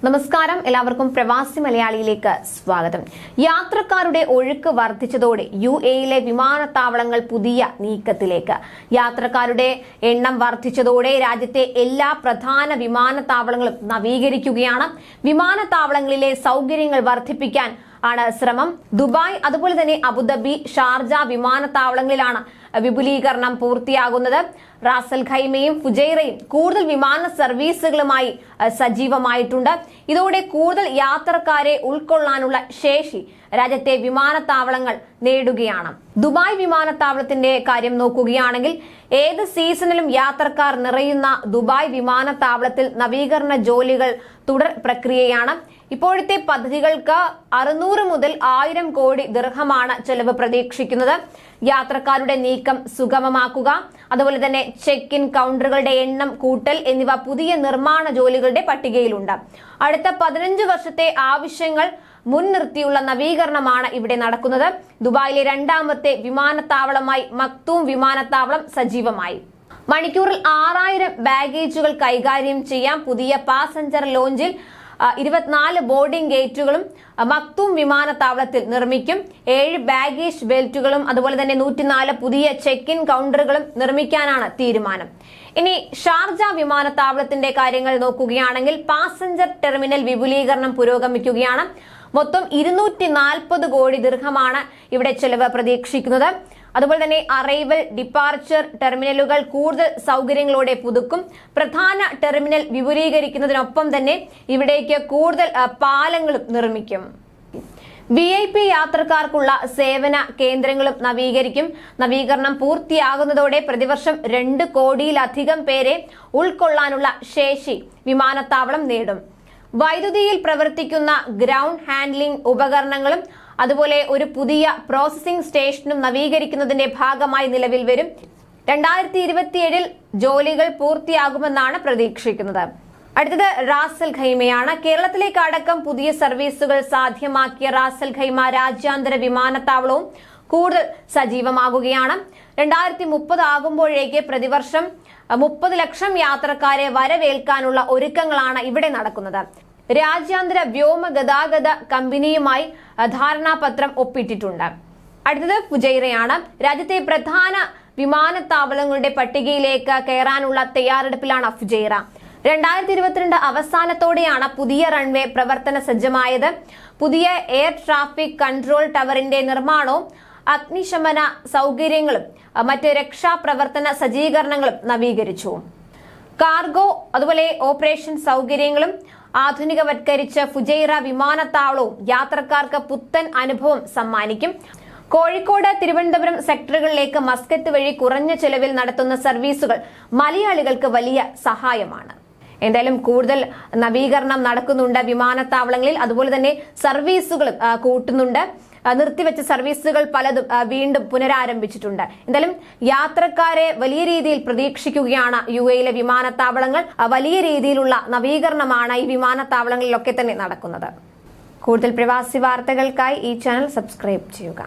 നമസ്കാരം, എല്ലാവർക്കും പ്രവാസി മലയാളിയിലേക്ക് സ്വാഗതം. യാത്രക്കാരുടെ ഒഴുക്ക് വർദ്ധിച്ചതോടെ UAE വിമാനത്താവളങ്ങൾ പുതിയ നീക്കത്തിലേക്ക്. യാത്രക്കാരുടെ എണ്ണം വർദ്ധിച്ചതോടെ രാജ്യത്തെ എല്ലാ പ്രധാന വിമാനത്താവളങ്ങളും നവീകരിക്കുകയാണ്. വിമാനത്താവളങ്ങളിലെ സൗകര്യങ്ങൾ വർദ്ധിപ്പിക്കാൻ ആണ് ശ്രമം. ദുബായ് അതുപോലെ തന്നെ അബുദാബി, ഷാർജ വിമാനത്താവളങ്ങളിലാണ് വിപുലീകരണം പൂർത്തിയാകുന്നത്. റാസൽ ഖൈമയും ഫുജൈറയും കൂടുതൽ വിമാന സർവീസുകളുമായി സജീവമായിട്ടുണ്ട്. ഇതോടെ കൂടുതൽ യാത്രക്കാരെ ഉൾക്കൊള്ളാനുള്ള ശേഷി രാജ്യത്തെ വിമാനത്താവളങ്ങൾ നേടുകയാണ്. ദുബായ് വിമാനത്താവളത്തിന്റെ കാര്യം നോക്കുകയാണെങ്കിൽ ഏത് സീസണിലും യാത്രക്കാർ നിറയുന്ന ദുബായ് വിമാനത്താവളത്തിൽ നവീകരണ ജോലികൾ തുടർ പ്രക്രിയയാണ്. ഇപ്പോഴത്തെ പദ്ധതികൾക്ക് 600 മുതൽ 1000 കോടി ദിർഹമാണ് ചെലവ് പ്രതീക്ഷിക്കുന്നത്. യാത്രക്കാരുടെ നീക്കം സുഗമമാക്കുക, അതുപോലെ തന്നെ ചെക്ക് ഇൻ കൗണ്ടറുകളുടെ എണ്ണം കൂട്ടൽ എന്നിവ പുതിയ നിർമ്മാണ ജോലികളുടെ പട്ടികയിലുണ്ട്. അടുത്ത 15 വർഷത്തെ ആവശ്യങ്ങൾ മുൻനിർത്തിയുള്ള നവീകരണമാണ് ഇവിടെ നടക്കുന്നത്. ദുബായിലെ രണ്ടാമത്തെ വിമാനത്താവളമായി മക്തൂം വിമാനത്താവളം സജീവമായി. മണിക്കൂറിൽ 6000 ബാഗേജുകൾ കൈകാര്യം ചെയ്യാം. പുതിയ പാസഞ്ചർ ലോഞ്ചിൽ 24 ബോർഡിംഗ് ഗേറ്റുകളും മക്തൂം വിമാനത്താവളത്തിൽ നിർമ്മിക്കും. 7 ബാഗേജ് ബെൽറ്റുകളും അതുപോലെ തന്നെ 104 പുതിയ ചെക്ക് ഇൻ കൗണ്ടറുകളും നിർമ്മിക്കാനാണ് തീരുമാനം. ഇനി ഷാർജ വിമാനത്താവളത്തിന്റെ കാര്യങ്ങൾ നോക്കുകയാണെങ്കിൽ പാസഞ്ചർ ടെർമിനൽ വിപുലീകരണം പുരോഗമിക്കുകയാണ്. മൊത്തം 240 കോടി ദിർഹമാണ് ഇവിടെ ചെലവ് പ്രതീക്ഷിക്കുന്നത്. അതുപോലെ തന്നെ അറൈവൽ, ഡിപ്പാർച്ചർ ടെർമിനലുകൾ കൂടുതൽ സൗകര്യങ്ങളോടെ പുതുക്കും. പ്രധാന ടെർമിനൽ വിപുലീകരിക്കുന്നതിനൊപ്പം തന്നെ ഇവിടേക്ക് കൂടുതൽ പാലങ്ങളും നിർമ്മിക്കും. VIP യാത്രക്കാർക്കുള്ള സേവന കേന്ദ്രങ്ങളും നവീകരിക്കും. നവീകരണം പൂർത്തിയാകുന്നതോടെ പ്രതിവർഷം 2 കോടിയിലധികം പേരെ ഉൾക്കൊള്ളാനുള്ള ശേഷി വിമാനത്താവളം നേടും. വൈദ്യുതിയിൽ പ്രവർത്തിക്കുന്ന ഗ്രൗണ്ട് ഹാൻഡ്ലിംഗ് ഉപകരണങ്ങളും അതുപോലെ ഒരു പുതിയ പ്രോസസിംഗ് സ്റ്റേഷനും നവീകരിക്കുന്നതിന്റെ ഭാഗമായി നിലവിൽ വരും. 2027 ജോലികൾ പൂർത്തിയാകുമെന്നാണ് പ്രതീക്ഷിക്കുന്നത്. അടുത്തത് റാസൽ ഖൈമയാണ്. കേരളത്തിലേക്ക് അടക്കം പുതിയ സർവീസുകൾ സാധ്യമാക്കിയ റാസൽ ഖൈമ രാജ്യാന്തര വിമാനത്താവളവും കൂടുതൽ സജീവമാകുകയാണ്. 2030 ആകുമ്പോഴേക്ക് പ്രതിവർഷം 30 ലക്ഷം യാത്രക്കാരെ വരവേൽക്കാനുള്ള ഒരുക്കങ്ങളാണ് ഇവിടെ നടക്കുന്നത്. രാജ്യാന്തര വ്യോമ ഗതാഗത കമ്പനിയുമായി ധാരണാപത്രം ഒപ്പിട്ടിട്ടുണ്ട്. അടുത്തത് ഫുജൈറയാണ്. രാജ്യത്തെ പ്രധാന വിമാനത്താവളങ്ങളുടെ പട്ടികയിലേക്ക് കയറാനുള്ള തയ്യാറെടുപ്പിലാണ് ഫുജൈറ. 2022 അവസാനത്തോടെയാണ് പുതിയ റൺവേ പ്രവർത്തന സജ്ജമായത്. പുതിയ എയർ ട്രാഫിക് കൺട്രോൾ ടവറിന്റെ നിർമ്മാണവും അഗ്നിശമന സൗകര്യങ്ങളും മറ്റ് രക്ഷാപ്രവർത്തന സജ്ജീകരണങ്ങളും നവീകരിച്ചു. കാർഗോ അതുപോലെ ഓപ്പറേഷൻ സൗകര്യങ്ങളും ആധുനികവത്കരിച്ച ഫുജൈറ വിമാനത്താവളവും യാത്രക്കാർക്ക് പുത്തൻ അനുഭവം സമ്മാനിക്കും. കോഴിക്കോട്, തിരുവനന്തപുരം സെക്ടറുകളിലേക്ക് മസ്കത്ത് വഴി കുറഞ്ഞ ചെലവിൽ നടത്തുന്ന സർവീസുകൾ മലയാളികൾക്ക് വലിയ സഹായമാണ്. എന്തായാലും കൂടുതൽ നവീകരണം നടക്കുന്നുണ്ട് വിമാനത്താവളങ്ങളിൽ. അതുപോലെ തന്നെ സർവീസുകളും കൂട്ടുന്നുണ്ട്. നിർത്തിവെച്ച സർവീസുകൾ പലതും വീണ്ടും പുനരാരംഭിച്ചിട്ടുണ്ട്. എന്തായാലും യാത്രക്കാരെ വലിയ രീതിയിൽ പ്രതീക്ഷിക്കുകയാണ് UAE വിമാനത്താവളങ്ങൾ. വലിയ രീതിയിലുള്ള നവീകരണമാണ് ഈ വിമാനത്താവളങ്ങളിലൊക്കെ തന്നെ നടക്കുന്നത്. കൂടുതൽ പ്രവാസി വാർത്തകൾക്കായി ഈ ചാനൽ സബ്സ്ക്രൈബ് ചെയ്യുക.